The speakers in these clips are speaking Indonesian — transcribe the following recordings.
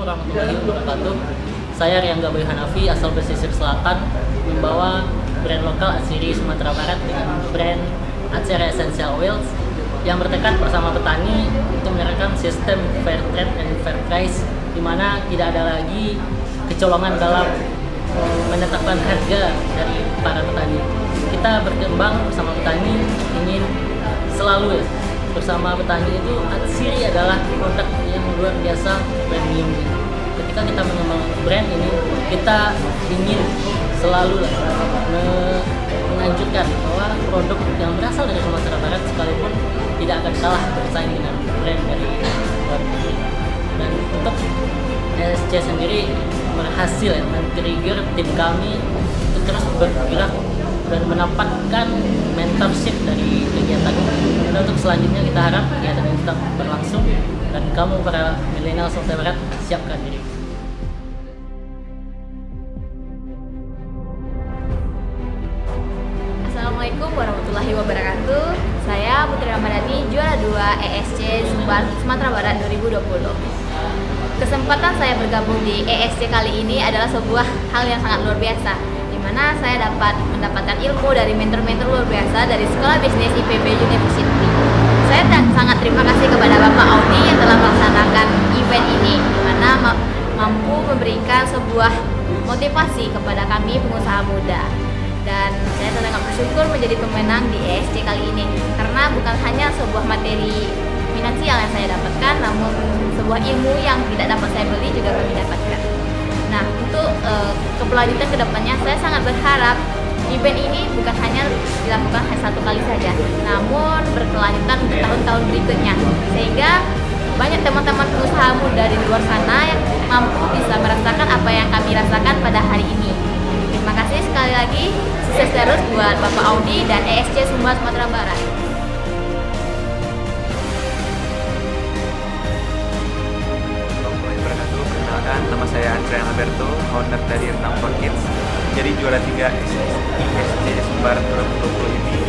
warahmatullahi wabarakatuh. Saya Riangga Boy Hanafi, asal pesisir selatan, membawa brand lokal asiri Sumatera Barat dengan brand Acera Essential Oils yang bertekad bersama petani untuk menerapkan sistem fair trade and fair price, di mana tidak ada lagi kecolongan dalam menetapkan harga dari para petani. Kita berkembang bersama petani, ingin selalu bersama petani. Itu Atsiri adalah produk yang luar biasa premium. Ketika kita mengembangkan brand ini, kita ingin selalu menganjurkan bahwa produk yang berasal dari Sumatera Barat sekalipun tidak akan kalah bersaing dengan brand dari luar negeri. Dan untuk ESC sendiri berhasil men-trigger tim kami untuk terus bergerak dan mendapatkan mentorship dari kegiatan ini. Dan untuk selanjutnya kita harap kegiatan ini tetap berlangsung dan kamu para milenial Sumatera Barat siapkan diri. Assalamualaikum warahmatullahi wabarakatuh. Saya Putri Ramadhani, juara 2 ESC Sumbar Sumatera Barat 2020. Kesempatan saya bergabung di ESC kali ini adalah sebuah hal yang sangat luar biasa, di mana saya dapat mendapatkan ilmu dari mentor-mentor luar biasa dari Sekolah Bisnis IPB University. Saya sangat terima kasih kepada Bapak Audi yang telah melaksanakan event ini, di mana mampu memberikan sebuah motivasi kepada kami pengusaha muda. Dan saya sangat bersyukur menjadi pemenang di ESC kali ini, karena bukan hanya sebuah materi finansial yang saya dapatkan, namun sebuah ilmu yang tidak dapat saya beli juga kami dapatkan. Nah, untuk keberlanjutan kedepannya, saya sangat berharap event ini bukan hanya dilakukan hanya satu kali saja, namun berkelanjutan untuk tahun-tahun berikutnya, sehingga banyak teman-teman pengusaha muda di luar sana yang mampu bisa merasakan apa yang kami rasakan pada hari ini. Terima kasih sekali lagi, sukses terus buat Bapak Audi dan ESC Sumbar Sumatera Barat. Perkenalkan, nama saya Andrea Alberto, owner dari Renang for Kids. Jadi juara 3 ESC Sumbar 2020 ini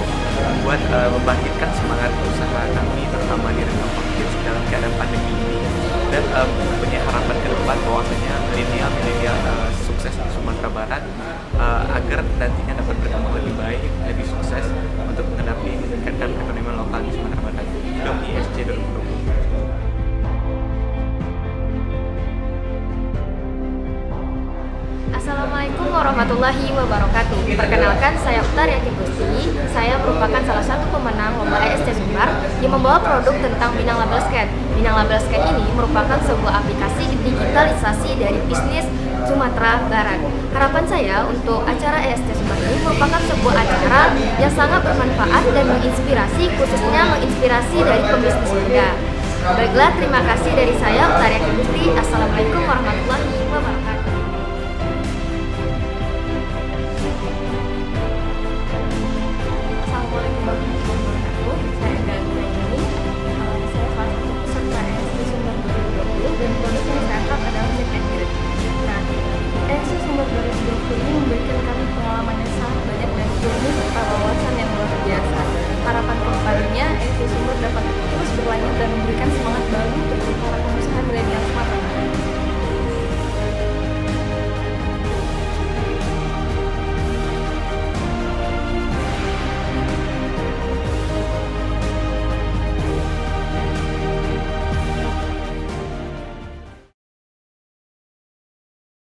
buat membangkitkan semangat usaha kami, terutama di Renang for Kids dalam keadaan pandemi ini, dan punya harapan ke depan bahwasanya milenial sukses di Sumatera Barat agar nantinya dapat berkembang lebih baik, lebih sukses untuk meningkatkan ekonomi lokal di Sumatera Barat. Demi ESC 2020. Assalamualaikum warahmatullahi wabarakatuh. Perkenalkan, saya Utari Akibusti. Saya merupakan salah satu pemenang lomba ESC Sumbar yang membawa produk tentang Minang Label Scan. Minang Label Scan ini merupakan sebuah aplikasi digitalisasi dari bisnis Sumatera Barat. Harapan saya untuk acara ESC Sumbar ini merupakan sebuah acara yang sangat bermanfaat dan menginspirasi, khususnya menginspirasi dari pembisnis muda. Baiklah, terima kasih dari saya Utari Akibusti. Assalamualaikum warahmatullahi wabarakatuh. Dan produk yang saya angkat adalah Zip and Grid. Nah, ESC Sumbar 2020 ini memberikan kami pengalaman yang sangat banyak dan ilmu serta wawasan yang luar biasa. Harapan kedepannya ESC Sumbar dapat terus berlanjut dan memberikan